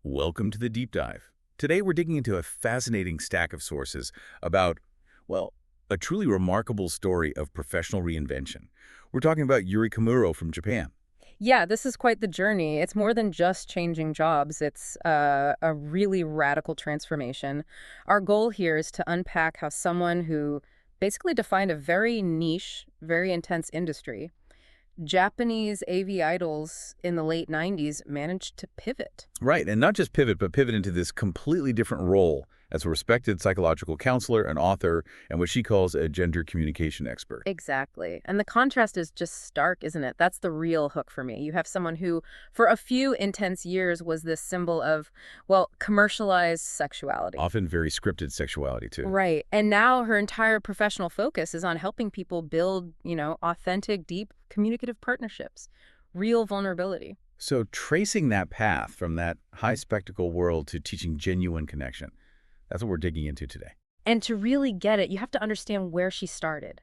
Welcome to the deep dive. Today we're digging into a fascinating stack of sources about, well, a truly remarkable story of professional reinvention. We're talking about Yuri Komuro from Japan. Yeah, this is quite the journey. It's more than just changing jobs. It's a really radical transformation. Our goal here is to unpack how someone who basically defined a very niche, very intense industry, Japanese AV idols in the late 90s managed to pivot. Right, and not just pivot, but pivot into this completely different role as a respected psychological counselor, an author, and what she calls a gender communication expert. Exactly. And the contrast is just stark, isn't it? That's the real hook for me. You have someone who, for a few intense years, was this symbol of, well, commercialized sexuality. Often very scripted sexuality, too. Right. And now her entire professional focus is on helping people build, authentic, deep communicative partnerships, real vulnerability. So tracing that path from that high spectacle world to teaching genuine connection, that's what we're digging into today. And to really get it, you have to understand where she started,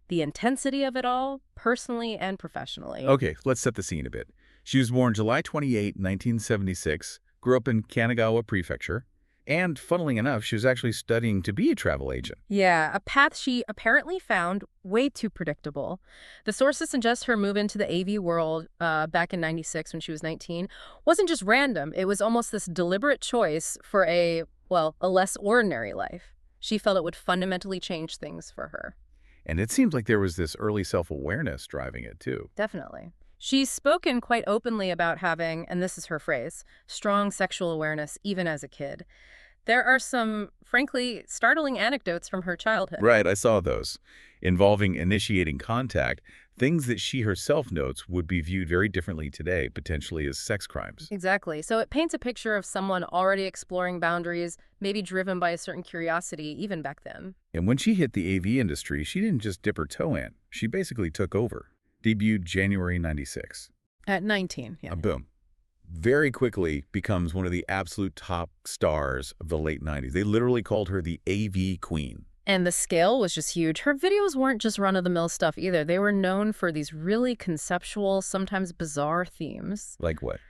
the intensity of it all, personally and professionally. Okay, let's set the scene a bit. She was born July 28, 1976, grew up in Kanagawa Prefecture, and funnily enough, she was actually studying to be a travel agent. Yeah, a path she apparently found way too predictable. The sources suggest her move into the AV world back in 96 when she was 19 wasn't just random. It was almost this deliberate choice for a less ordinary life. She felt it would fundamentally change things for her. And it seems like there was this early self-awareness driving it, too. Definitely. She's spoken quite openly about having, and this is her phrase, strong sexual awareness even as a kid. There are some, frankly, startling anecdotes from her childhood. Right, I saw those. Involving initiating contact, things that she herself notes would be viewed very differently today, potentially as sex crimes. Exactly. So it paints a picture of someone already exploring boundaries, maybe driven by a certain curiosity, even back then. And when she hit the AV industry, she didn't just dip her toe in. She basically took over. Debuted January 96. At 19, yeah. Boom. Very quickly becomes one of the absolute top stars of the late 90s. They literally called her the AV queen. And the scale was just huge. Her videos weren't just run-of-the-mill stuff either. They were known for these really conceptual, sometimes bizarre themes. Like what?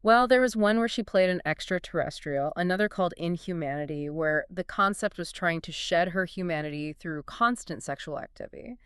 Well, there was one where she played an extraterrestrial, another called Inhumanity, where the concept was trying to shed her humanity through constant sexual activity.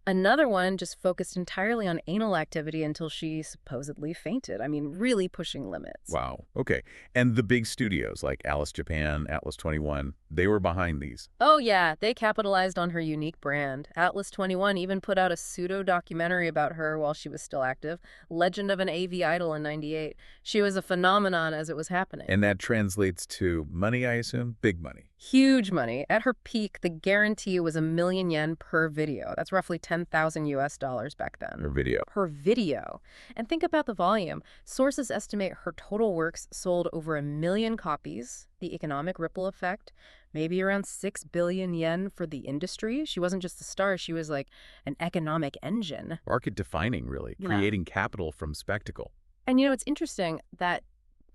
Another one just focused entirely on anal activity until she supposedly fainted. I mean, really pushing limits. Wow. Okay. And the big studios like Alice Japan, Atlas 21, they were behind these. Oh, yeah, they capitalized on her unique brand. Atlas 21 even put out a pseudo-documentary about her while she was still active, Legend of an AV Idol in '98. She was a phenomenon as it was happening. And that translates to money, I assume? Big money. Huge money. At her peak, the guarantee was yen 1,000,000 per video. That's roughly 10,000 US dollars back then. Her video. Per video. And think about the volume. Sources estimate her total works sold over 1,000,000 copies. The economic ripple effect, maybe around 6 billion yen for the industry. She wasn't just a star, she was like an economic engine. Market defining, really. Yeah. Creating capital from spectacle. And it's interesting that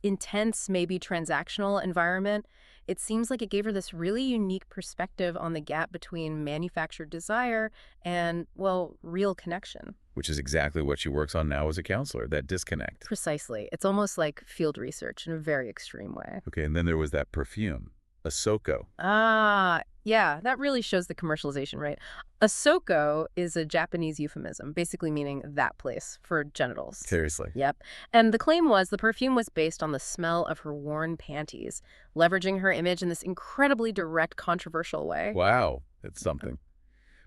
intense, maybe transactional environment, it seems like it gave her this really unique perspective on the gap between manufactured desire and, real connection. Which is exactly what she works on now as a counselor, that disconnect. Precisely. It's almost like field research in a very extreme way. Okay, and then there was that perfume, Asoko. Ah, yeah, that really shows the commercialization, right? Asoko is a Japanese euphemism, basically meaning that place for genitals. Seriously. Yep. And the claim was the perfume was based on the smell of her worn panties, leveraging her image in this incredibly direct, controversial way. Wow, that's something.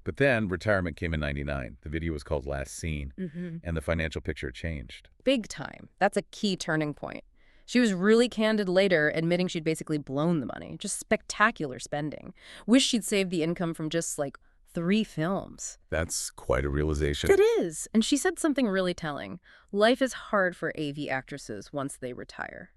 But then retirement came in '99. The video was called Last Seen, and the financial picture changed. Big time. That's a key turning point. She was really candid later, admitting she'd basically blown the money. Just spectacular spending. Wish she'd saved the income from just, 3 films. That's quite a realization. It is. And she said something really telling. Life is hard for AV actresses once they retire.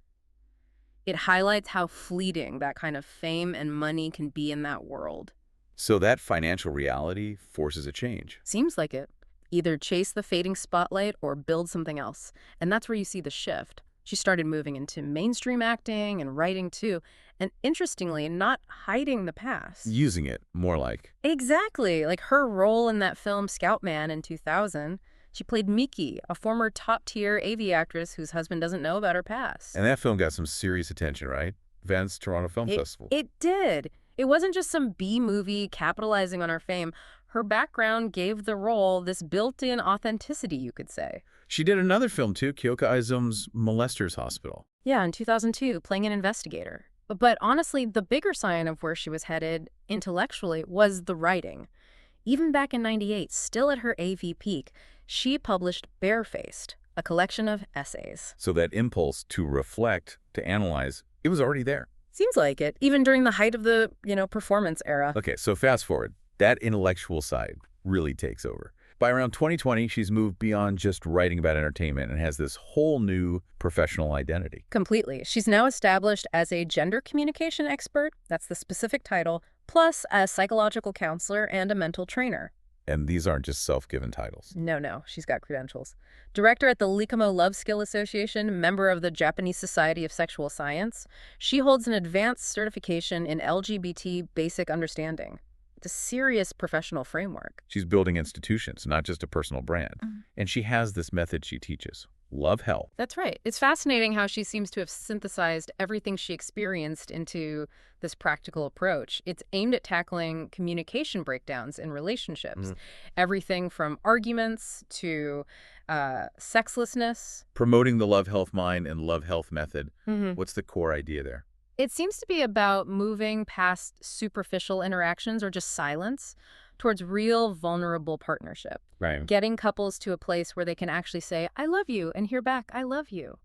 It highlights how fleeting that kind of fame and money can be in that world. So that financial reality forces a change. Seems like it. Either chase the fading spotlight or build something else. And that's where you see the shift. She started moving into mainstream acting and writing too, and interestingly, not hiding the past. Using it, more like. Exactly. Like her role in that film Scoutman in 2000, She played Miki, a former top-tier AV actress whose husband doesn't know about her past. And that film got some serious attention, right? Venice Toronto Film Festival. It did. It wasn't just some B-movie capitalizing on her fame. Her background gave the role this built-in authenticity, you could say. She did another film, too, Kyoka Aizum's Molesters Hospital. Yeah, in 2002, playing an investigator. But honestly, the bigger sign of where she was headed intellectually was the writing. Even back in '98, still at her AV peak, she published Barefaced, a collection of essays. So that impulse to reflect, to analyze, it was already there. Seems like it, even during the height of the, performance era. Okay, so fast forward. That intellectual side really takes over. By around 2020, she's moved beyond just writing about entertainment and has this whole new professional identity. Completely. She's now established as a gender communication expert, that's the specific title, plus a psychological counselor and a mental trainer. And these aren't just self-given titles. No, she's got credentials. Director at the Likamo Love Skill Association, member of the Japanese Society of Sexual Science. She holds an advanced certification in LGBT basic understanding. It's a serious professional framework. She's building institutions, not just a personal brand. And she has this method she teaches, Love Health. That's right. It's fascinating how she seems to have synthesized everything she experienced into this practical approach. It's aimed at tackling communication breakdowns in relationships. Everything from arguments to sexlessness. Promoting the Love Health mind and Love Health method. What's the core idea there? It seems to be about moving past superficial interactions or just silence towards real vulnerable partnership. Right. Getting couples to a place where they can actually say, I love you, and hear back, I love you.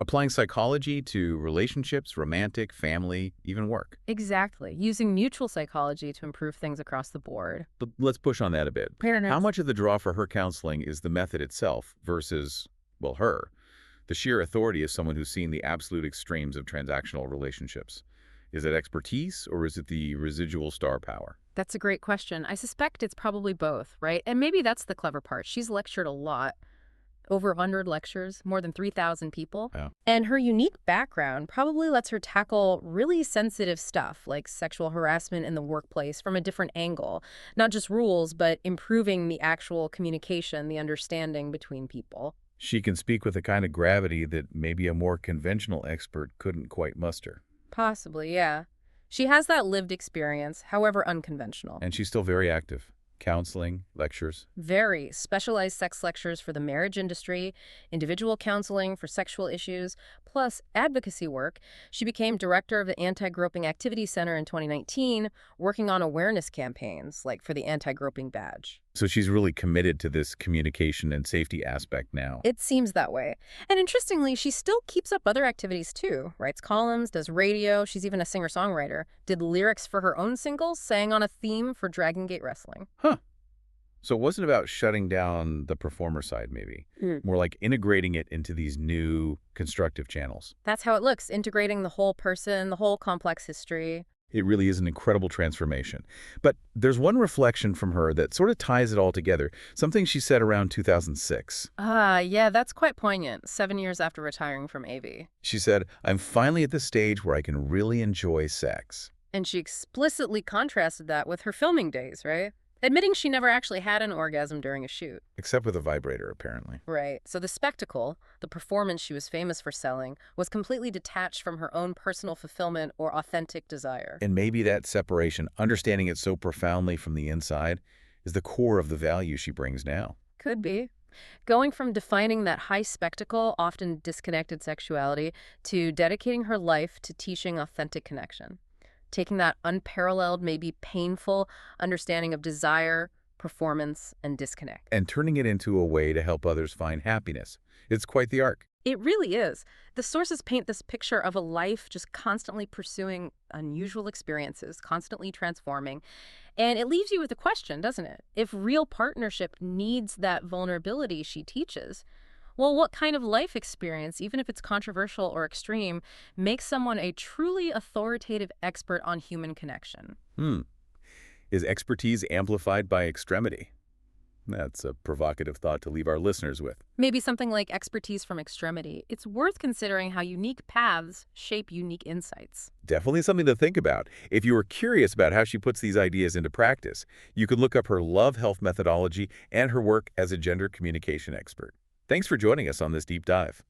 Applying psychology to relationships, romantic, family, even work. Exactly. Using mutual psychology to improve things across the board. But let's push on that a bit. How much of the draw for her counseling is the method itself versus, well, her? The sheer authority of someone who's seen the absolute extremes of transactional relationships. Is it expertise or is it the residual star power? That's a great question. I suspect it's probably both, right? And maybe that's the clever part. She's lectured a lot. Over 100 lectures, more than 3,000 people. Yeah. And her unique background probably lets her tackle really sensitive stuff like sexual harassment in the workplace from a different angle. Not just rules, but improving the actual communication, the understanding between people. She can speak with a kind of gravity that maybe a more conventional expert couldn't quite muster. Possibly, yeah. She has that lived experience, however unconventional. And she's still very active. Counseling, lectures. Very specialized sex lectures for the marriage industry, individual counseling for sexual issues, plus advocacy work. She became director of the Anti-Groping Activity Center in 2019, working on awareness campaigns, like for the anti-groping badge. So she's really committed to this communication and safety aspect now. It seems that way. And interestingly, she still keeps up other activities too. Writes columns, does radio, she's even a singer-songwriter. Did lyrics for her own singles, sang on a theme for Dragon Gate Wrestling. Huh. So it wasn't about shutting down the performer side, maybe. More like integrating it into these new constructive channels. That's how it looks, integrating the whole person, the whole complex history. It really is an incredible transformation. But there's one reflection from her that sort of ties it all together, something she said around 2006. Yeah, that's quite poignant, 7 years after retiring from AV. She said, I'm finally at the stage where I can really enjoy sex. And she explicitly contrasted that with her filming days, right? Admitting she never actually had an orgasm during a shoot. Except with a vibrator, apparently. Right. So the spectacle, the performance she was famous for selling, was completely detached from her own personal fulfillment or authentic desire. And maybe that separation, understanding it so profoundly from the inside, is the core of the value she brings now. Could be. Going from defining that high spectacle, often disconnected sexuality, to dedicating her life to teaching authentic connection. Taking that unparalleled, maybe painful understanding of desire, performance, and disconnect. And turning it into a way to help others find happiness. It's quite the arc. It really is. The sources paint this picture of a life just constantly pursuing unusual experiences, constantly transforming. And it leaves you with a question, doesn't it? If real partnership needs that vulnerability she teaches, well, what kind of life experience, even if it's controversial or extreme, makes someone a truly authoritative expert on human connection? Is expertise amplified by extremity? That's a provocative thought to leave our listeners with. Maybe something like expertise from extremity. It's worth considering how unique paths shape unique insights. Definitely something to think about. If you were curious about how she puts these ideas into practice, you could look up her love health methodology and her work as a gender communication expert. Thanks for joining us on this deep dive.